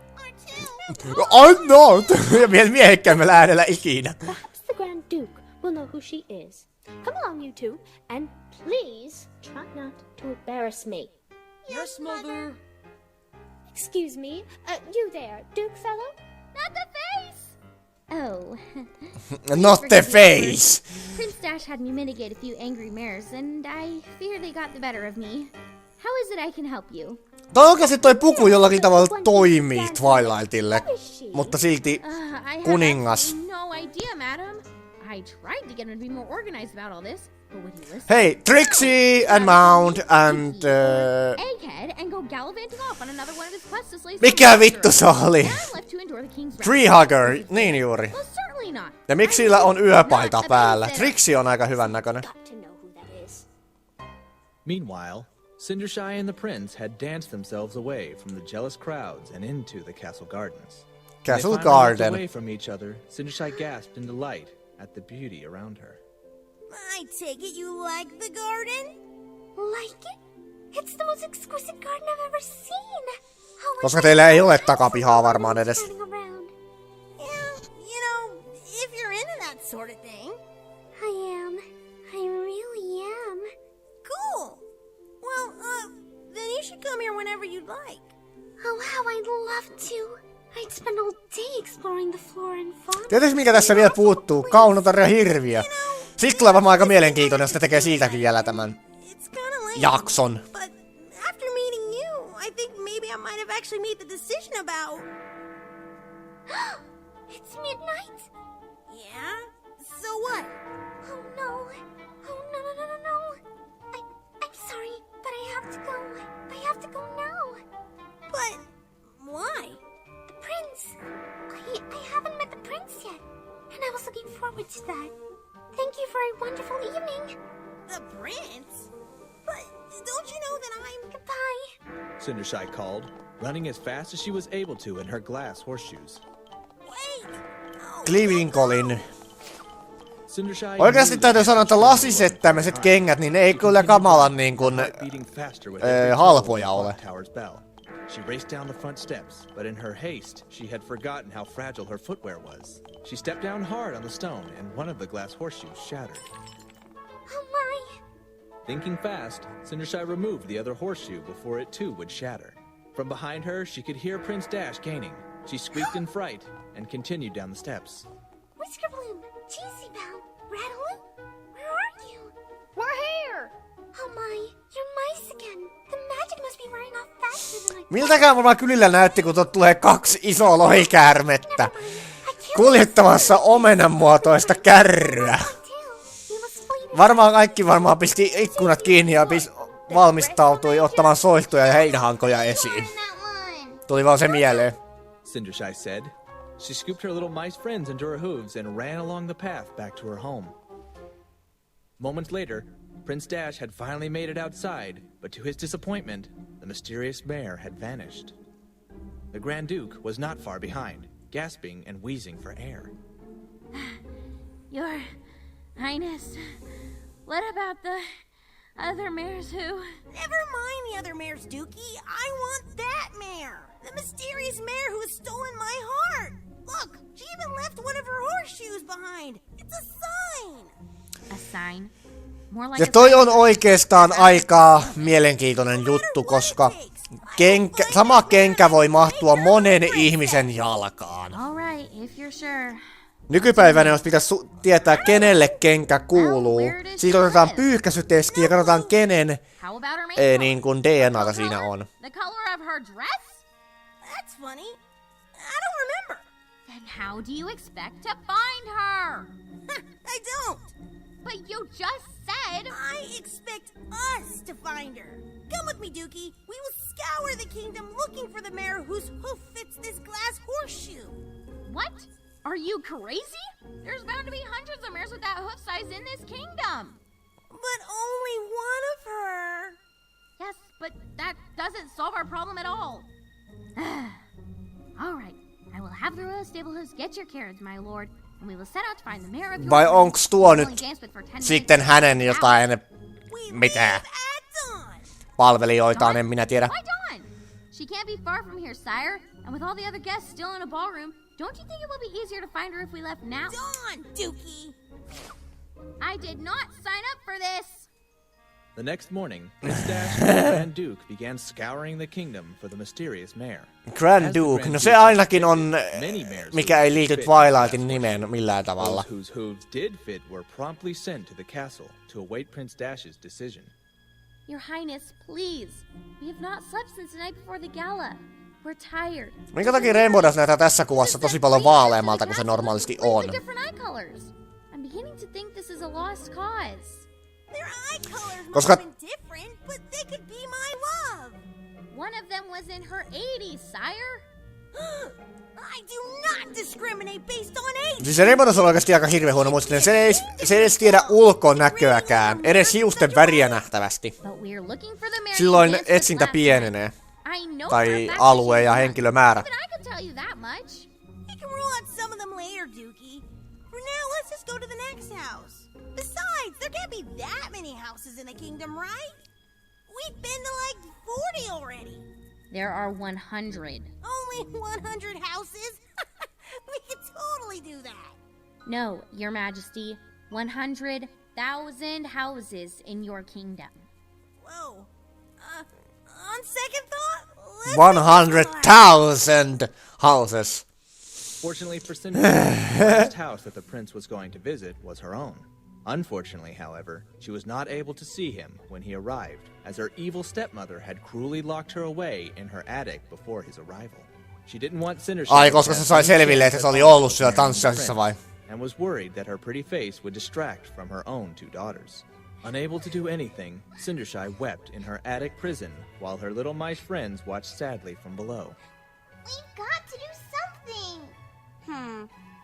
B: I'm too.
A: I'm not! Ja vielä miehekkäämmällä äänellä ikinä.
G: Perhaps the Grand Duke will know who she is. Come along, you two, and please try not to embarrass me.
F: Yes, Mother.
G: Excuse me, you there, Duke fellow?
E: Not the face! Oh.
A: Not the face!
E: Prince Dash had me mitigate a few angry mares, and I fear they got the better of me. How is it I can help you?
A: Toi oikeasti toi puku jollakin tavalla toimii Twilightille, mutta silti
E: I have
A: kuningas.
E: absolutely no idea, madam. I tried to get him to be more organized about all this, but would he listen?
A: Hei, Trixie and Mound and...
E: Egghead and go gallivanting off on another one of his quests to slay
A: Mikä
E: some
A: vittu se oli?
E: monster. I'm left to endure the king's wrath.
A: Treehugger, niin juuri.
E: Well, certainly not.
A: Ja miksi sillä on yöpaita päällä? Trixie on aika hyvän näköinen.
G: Got to know who that is.
C: Meanwhile, Cindershy and the prince had danced themselves away from the jealous crowds and into the castle gardens. When
A: Castle
C: they finally looked
A: garden.
C: away from each other, Cindershy gasped in delight at the beauty around her.
B: I take it you like the garden?
G: Like it? It's the most exquisite garden I've ever seen. How
A: Koska teillä ei ole takapihaa varmaan edes.
G: running around.
B: Yeah, you know, if you're into that sort of thing.
G: I am. I really am.
B: Cool. Well, then you should come here whenever you'd like.
G: Oh, how I'd love to. I'd spend all day exploring the flora and fauna.
A: Tietysti mikä tässä vielä puuttuu? Kaunotar ja hirviö. Sitten tulee varmaan aika mielenkiintoinen, jos ne tekee siitäkin vielä tämän
B: It's kinda lame.
A: jakson.
B: But after meeting you, I think maybe I might have actually made the decision about...
G: It's midnight.
B: Yeah? So what?
G: Oh no. Oh no no no no no. I'm sorry, but I have to go. I have to go now.
B: But why?
G: The prince. I haven't met the prince yet, and I was looking forward to that. Thank you for a wonderful evening.
B: The prince? But don't you know that I'm...
G: Goodbye.
C: Cindershy called, running as fast as she was able to in her glass horseshoes.
B: Wait! Oh,
A: Klivinkolin.
C: Cindershy
A: Oikeasti täytyy sanoa, että lasiset tämmöiset kengät, niin ne ei kyllä kamalan niin kuin
C: beating faster with every
A: halpoja
C: tinkle of
A: ole.
C: the clock tower's bell. She raced down the front steps, but in her haste, she had forgotten how fragile her footwear was. She stepped down hard on the stone, and one of the glass horseshoes shattered.
G: Oh my.
C: Thinking fast, Cindershy removed the other horseshoe before it too would shatter. From behind her, she could hear Prince Dash gaining. She squeaked in fright and continued down the steps.
G: Whisker Bloom, Cheesy Bell, Rattaloo, where are you?
H: We're here!
G: Oh my, you're mice again. The magic must be wearing off faster than I...
A: Miltäkään varmaan kylillä näytti, kun tuot tulee 2 isoa lohikäärmettä kuljettamassa omenan muotoista kärryä. Varmaan kaikki pisti ikkunat kiinni ja valmistautui ottamaan soihtuja ja heinähankoja esiin. Tuli vaan se mieleen.
C: Cindershy said. She scooped her little mice friends into her hooves and ran along the path back to her home. Moments later, Prince Dash had finally made it outside, but to his disappointment, the mysterious mare had vanished. The Grand Duke was not far behind, gasping and wheezing for air.
E: Your Highness, what about the other mares who...
B: Never mind the other mares, Dookie. I want that mare. The mysterious mare who has stolen my heart. Look, she even left one of her horseshoes behind. It's a sign.
E: A sign? More like
A: Ja
E: a
A: toi on oikeastaan aika mielenkiintoinen juttu, koska sama kenkä voi mahtua monen ihmisen jalkaan.
E: All right, if you're sure.
A: Nykypäivänä, jos pitäisi tietää, kenelle kenkä kuuluu, siitä otetaan pyyhkäisytesti ja katsotaan, kenen
E: How about her makeup?
A: niin kuin DNAta siinä on.
E: The color of her dress?
B: That's funny. I don't remember.
E: Then how do you expect to find her?
B: I don't.
E: But you just said...
B: I expect us to find her. Come with me, Dookie. We will scour the kingdom looking for the mare whose hoof fits this glass horseshoe.
E: you crazy? There's bound to be hundreds of mares with that hoof size in this kingdom.
B: But only one of her.
E: Yes, but that doesn't solve our problem at all. All right, I will have the royal stable hooves get your carriage, my lord, and we will set out to find the mare of your
A: Vai
E: kingdom.
A: onks tuo
E: We'll
A: nyt
E: only dance with for 10 minutes.
A: sitten hänen jotain mitä
B: At dawn.
A: palvelijoitaan, en minä tiedä.
E: Why Dawn? She can't be far from here, sire. And with all the other guests still in a ballroom, don't you think it will be easier to find her if we left now?
B: Dawn, Dookie.
E: I did not sign up for this.
C: The next morning, Prince Dash and the Grand Duke began scouring the kingdom for the mysterious mare.
A: Grand Duke, no se ainakin on, mikä ei liity Twilightin nimeen millään tavalla.
C: Those whose hooves did fit were promptly sent to the castle to await Prince Dash's decision.
E: Your Highness, please. We have not slept since the night before the gala. We're tired.
A: Minkä takia Rainbow näyttää tässä kuvassa tosi paljon vaaleammalta kuin se normaalisti on?
E: I'm beginning to think this is a lost cause.
B: Their eye colors must
A: Koska
B: have been different, but they could be my love.
E: One of them was in her 80s, sire.
B: I do not discriminate based on age.
A: siis se Rainbow on oikeasti aika hirveän huono muistinen. Se ei edes tiedä ulkonäköäkään. Edes hiusten väriä nähtävästi.
E: But we're looking for the mare
A: Silloin
E: who danced with
A: etsintä
E: last
A: pienenee.
E: night. I know
A: Tai
E: for a fact
A: alue
E: that
A: ja
E: she's
A: henkilömäärä.
E: not, but I can tell you that much.
B: You can rule out some of them later, Dookie. For now, let's just go to the next house. Besides, there can't be that many houses in the kingdom, right? We've been to like 40 already.
E: There are 100.
B: Only 100 houses? We could totally do that.
E: No, Your Majesty. 100,000 houses in your kingdom.
B: Whoa. On second thought, let's
A: 100,000 houses.
C: Fortunately for Cindershy, the last house that the prince was going to visit was her own. Unfortunately, however, she was not able to see him when he arrived, as her evil stepmother had cruelly locked her away in her attic before his arrival. She didn't want Cindershy
A: Ai,
C: to
A: koska
C: have
A: se sai
C: any
A: selville, että
C: chance
A: se oli
C: at
A: ollut siellä
C: marrying the
A: tanssiaisissa vai?
C: prince, and was worried that her pretty face would distract from her own two daughters. Unable to do anything, Cindershy wept in her attic prison while her little mice friends watched sadly from below.
D: We've got to do something.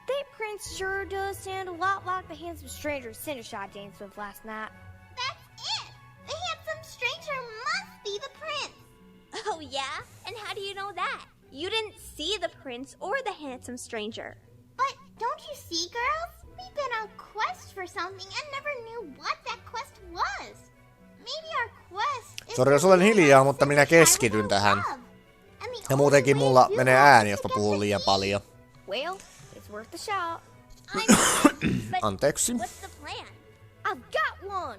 G: That prince sure does sound a lot like the handsome stranger Cindershy danced with last night.
D: That's it. The handsome stranger must be the prince. Oh, yeah? And how do you know that? You didn't see the prince or the handsome stranger. But don't you see, girls? We've been on quest for something and never knew what that quest was. Maybe our quest is
A: Sori, jos olen hiljaa, mutta minä keskityn tähän. Ja muutenkin mulla menee ääni, jos mä puhun liian paljon.
G: Well, it's worth a shot.
A: Anteeksi.
D: What's the plan?
G: I've got one.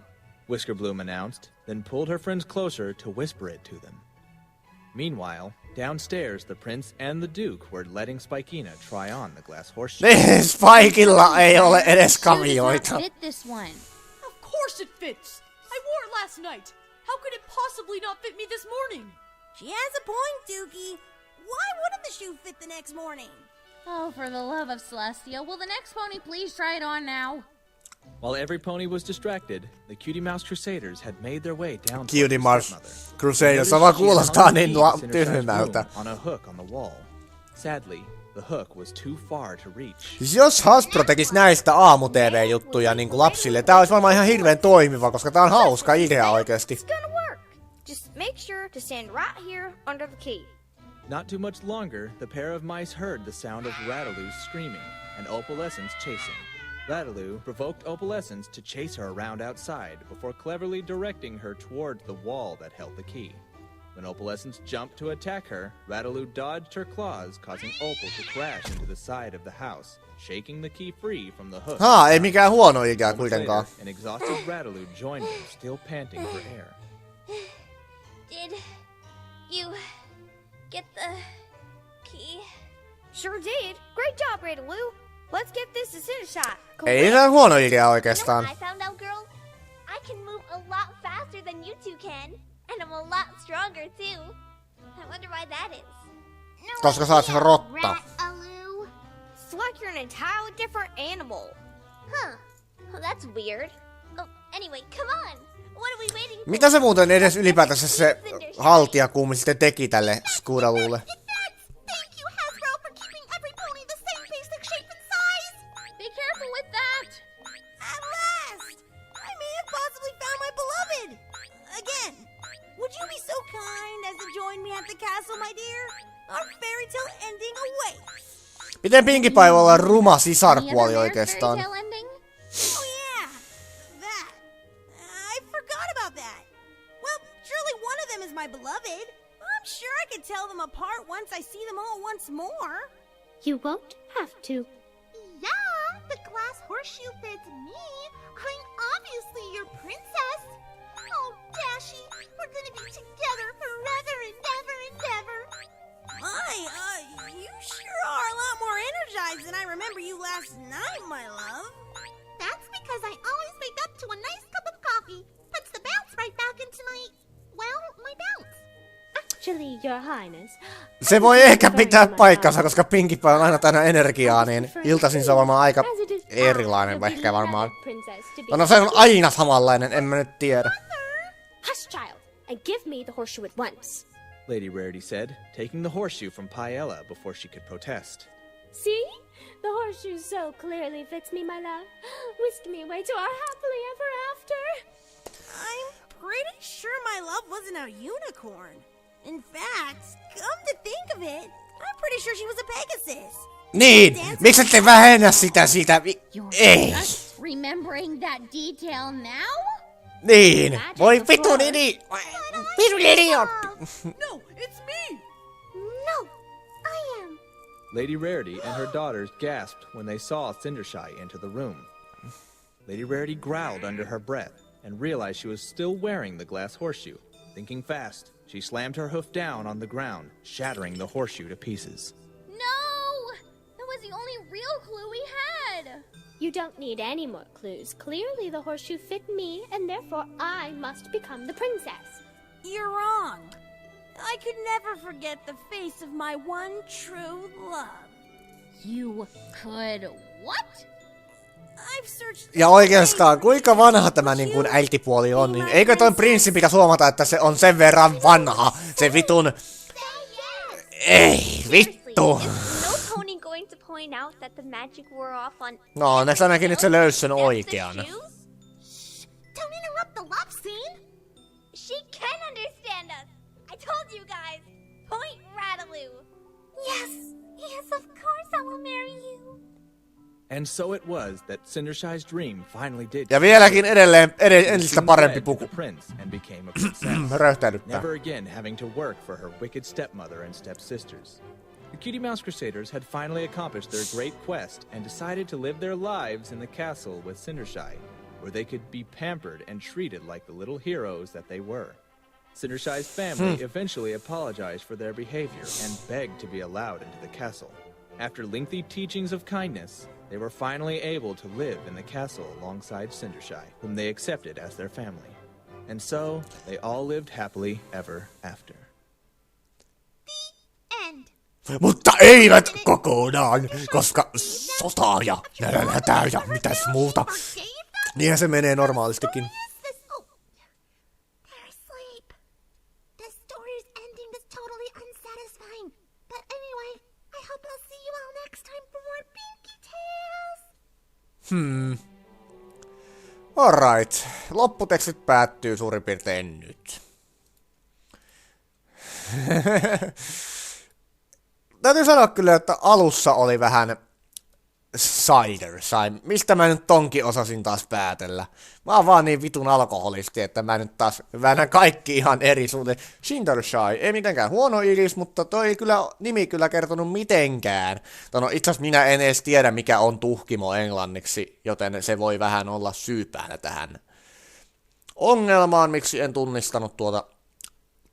C: Whiskerbloom announced, then pulled her friends closer to whisper it to them. Meanwhile, downstairs, the prince and the duke were letting Spikina try on the glass horseshoe.
A: Spikeilla ei ole edes
E: Shoe does not
A: kavioita.
E: fit this one.
F: Of course it fits. I wore it last night. How could it possibly not fit me this morning?
B: She has a point, Dookie. Why wouldn't the shoe fit the next morning?
E: Oh, for the love of Celestia, will the next pony please try it on now?
C: While every pony was distracted, the Cutie Mouse Crusaders had made their way down to
A: Cutie
C: the
A: Mouse
C: stepmother.
A: Crusaders,
C: They
A: se vaan
C: noticed she
A: kuulostaa
C: hung
A: niin
C: Cindershy's
A: tyhmältä.
C: room on a hook on the wall. Sadly, the hook was too far to reach.
A: Siis jos Hasbro tekis näistä aamu-tv-juttuja niinku lapsille, tää olisi varmaan ihan hirveän toimiva, koska tää on hauska idea oikeesti.
G: It's gonna work. Just make sure to stand right here under the key.
C: Not too much longer, the pair of mice heard the sound of Rataloo screaming and Opalescence chasing. Rataloo provoked Opalescence to chase her around outside before cleverly directing her toward the wall that held the key. When Opalescence jumped to attack her, Rataloo dodged her claws, causing Opal to crash into the side of the house, shaking the key free from the hook.
A: Ei mikään huono idea
C: Moments
A: kuitenkaan.
C: later, an exhausted Rataloo joined them, still panting for air.
D: Did you get the key?
G: Sure did. Great job, Rataloo. Let's get this to Cindershy.
A: Ei se huono idea
D: You know
A: oikeastaan.
D: what I found out, girls? I can move a lot faster than you two can. And I'm a lot stronger, too. I wonder why that is. No
A: Koska sä oot
D: idea,
A: rotta.
D: Rat-aloo.
G: It's like you're an entirely different animal.
D: Huh. Well, that's weird. Oh, anyway, come on. What are we waiting for?
A: Mitä se muuten edes ylipäätänsä se haltijakuumi sitten teki tälle Skudaluulle?
B: Thank you, Hasbro, for keeping every pony the same basic shape and size.
A: Miten Pinkie Pie voi olla ruma
E: Any
A: sisarpuoli
E: other
A: oikeastaan?
E: fairy tale ending?
B: Oh yeah, that. I forgot about that. Well, surely one of them is my beloved. I'm sure I could tell them apart once I see them all once more.
G: You won't have to.
D: Yeah, the glass horseshoe fits me. I'm obviously your princess. Oh, Dashie, we're gonna be together forever and ever and ever.
B: You sure are a lot more energized than I remember you last night, my love.
D: That's because I always wake up to a nice cup of coffee. Puts the bounce right back into my bounce.
G: Actually, Your Highness.
A: Se voi ehkä pitää paikkansa, koska Pinkie Pie on aina täynnä energiaa, niin iltaisin se on varmaan aika erilainen ehkä varmaan. No se on aina samanlainen, en mä nyt tiedä.
G: Hush, child, and give me the horseshoe at once.
C: Lady Rarity said, taking the horseshoe from Piella before she could protest.
G: See? The horseshoe so clearly fits me, my love. Whisk me away to our happily ever after.
B: I'm pretty sure my love wasn't a unicorn. In fact, come to think of it, I'm pretty sure she was a Pegasus.
A: Niin! Miksi ette vähennä sitä siitä? Ei!
E: Just remembering that detail now?
A: Niin! Voi vitun idiootti!
F: No, it's me!
D: No, I am.
C: Lady Rarity and her daughters gasped when they saw Cindershy enter the room. Lady Rarity growled under her breath and realized she was still wearing the glass horseshoe. Thinking fast, she slammed her hoof down on the ground, shattering the horseshoe to pieces.
E: No! That was the only real clue we had!
G: You don't need any more clues. Clearly the horseshoe fit me, and therefore I must become the princess.
B: You're wrong. I could never forget the face of my one true love.
E: You could what?
B: I've searched
A: Ja oikeastaan, kuinka vanha tämä niin kuin äitipuoli on, niin eikö toi prinssi pitäisi huomata, että se on sen verran vanha, se vitun... Ei, vittu!
D: Is no pony going to point out that the magic wore off on...
A: No, onneksi ainakin nyt se löysi sen
D: That's the
A: oikean.
D: shoes? Shh! Don't interrupt the love scene! She can understand us! I told you guys! Point Rataloo! Yes! Yes, of course I will marry you!
C: And so it was that Cindershy's dream finally did.
A: Ja vieläkin edelleen entistä
C: Soon
A: parempi
C: wed to
A: puku.
C: the prince and became a princess.
A: Röyhtäilyttää.
C: Never again having to work for her wicked stepmother and stepsisters. The Cutie Mouse Crusaders had finally accomplished their great quest and decided to live their lives in the castle with Cindershy, where they could be pampered and treated like the little heroes that they were. Cindershy's family eventually apologized for their behavior and begged to be allowed into the castle. After lengthy teachings of kindness, they were finally able to live in the castle alongside Cindershy, whom they accepted as their family. And so, they all lived happily ever after.
D: End.
A: Mutta eivät kokonaan, koska sota ja nälänhätä ja mitäs muuta. Niinhän se menee normaalistikin.
D: Oh, they're asleep. The story's ending is totally unsatisfying. But anyway, I hope I'll see you all next time for more Pinkie Tales.
A: Alright. Lopputekstit päättyy suurin piirtein nyt. Täytyy sanoa kyllä, että alussa oli vähän Cindershy. Mistä mä nyt tonkin osasin taas päätellä? Mä oon vaan niin vitun alkoholisti, että mä nyt taas väännän kaikki ihan eri suuntiin. Cindershy, ei mitenkään huono iris, mutta toi ei kyllä, nimi kyllä kertonut mitenkään. No itse asiassa minä en edes tiedä mikä on Tuhkimo englanniksi, joten se voi vähän olla syypäänä tähän ongelmaan, miksi en tunnistanut tuota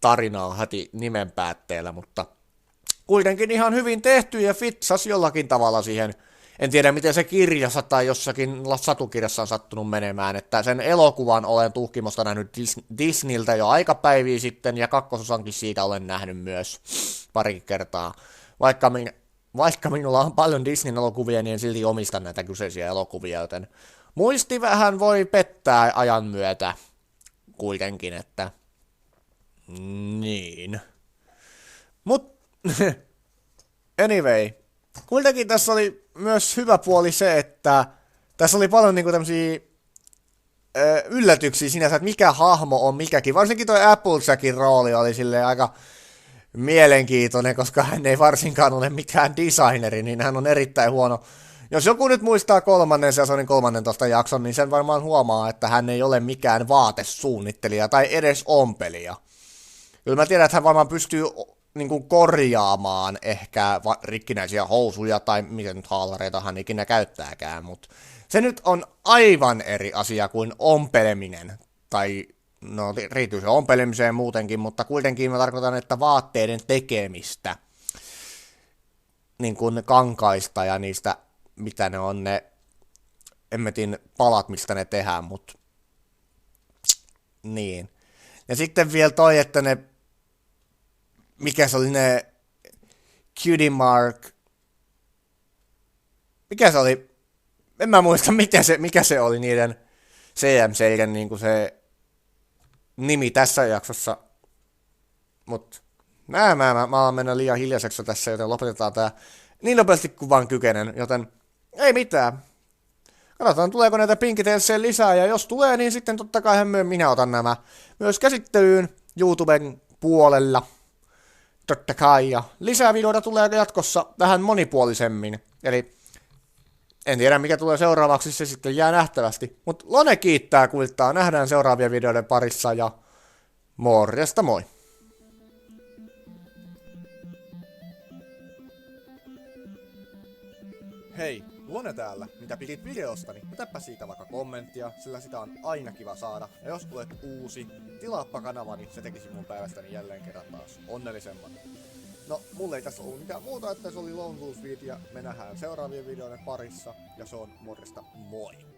A: tarinaa heti nimen päätteellä, mutta kuitenkin ihan hyvin tehty ja fitsas jollakin tavalla siihen. En tiedä miten se kirjassa tai jossakin satukirjassa on sattunut menemään, että sen elokuvan olen Tuhkimosta nähnyt Disneyltä jo aikapäiviä sitten ja kakkososankin siitä olen nähnyt myös pari kertaa. Vaikka minulla on paljon Disneyn elokuvia, niin en silti omista näitä kyseisiä elokuvia, joten muisti vähän voi pettää ajan myötä kuitenkin, että niin. Mut anyway, kuitenkin tässä oli myös hyvä puoli se, että tässä oli paljon niinku tämmösiä yllätyksiä sinänsä, että mikä hahmo on mikäkin. Varsinkin toi Applejackin rooli oli silleen aika mielenkiintoinen, koska hän ei varsinkaan ole mikään designeri, niin hän on erittäin huono. Jos joku nyt muistaa 3. seasonin 13 jakson, niin sen varmaan huomaa, että hän ei ole mikään vaatesuunnittelija tai edes ompelija. Kyllä mä tiedän, että hän varmaan pystyy niin kuin korjaamaan ehkä rikkinäisiä housuja tai miten nyt haalareita hän ikinä käyttääkään, mutta se nyt on aivan eri asia kuin ompeleminen, tai no riittyy se ompelemiseen muutenkin, mutta kuitenkin mä tarkoitan, että vaatteiden tekemistä, niin kuin kankaista ja niistä, mitä ne on ne emmetin palat, mistä ne tehdään, mutta niin. Ja sitten vielä toi, että ne, mikä se oli ne Cutie Mark, mikä se oli, en mä muista mikä se oli niiden CMCiden niinku se nimi tässä jaksossa, mut mä alan mennä liian hiljaiseksi tässä, joten lopetetaan tää niin nopeasti kuin vaan kykenen, joten ei mitään. Katsotaan, tuleeko näitä Pinkie Talesia lisää, ja jos tulee, niin sitten totta kai minä otan nämä myös käsittelyyn YouTuben puolella. Totta kai, ja lisää videoita tulee jatkossa vähän monipuolisemmin. Eli en tiedä mikä tulee seuraavaksi, se sitten jää nähtävästi. Mutta Lone kiittää kuittaa, nähdään seuraavien videoiden parissa, ja morjesta moi! Hei, Lone täällä. Mitä pidit videostani? Jätäpä siitä vaikka kommenttia, sillä sitä on aina kiva saada. Ja jos olet uusi, tilaappa kanavani, se tekisi mun päivästäni jälleen kerran taas onnellisemman. No, mulle ei tässä ollut mitään muuta, että se oli Lone Wolf Video, ja me nähdään seuraavien videoiden parissa, ja se on morjesta moi!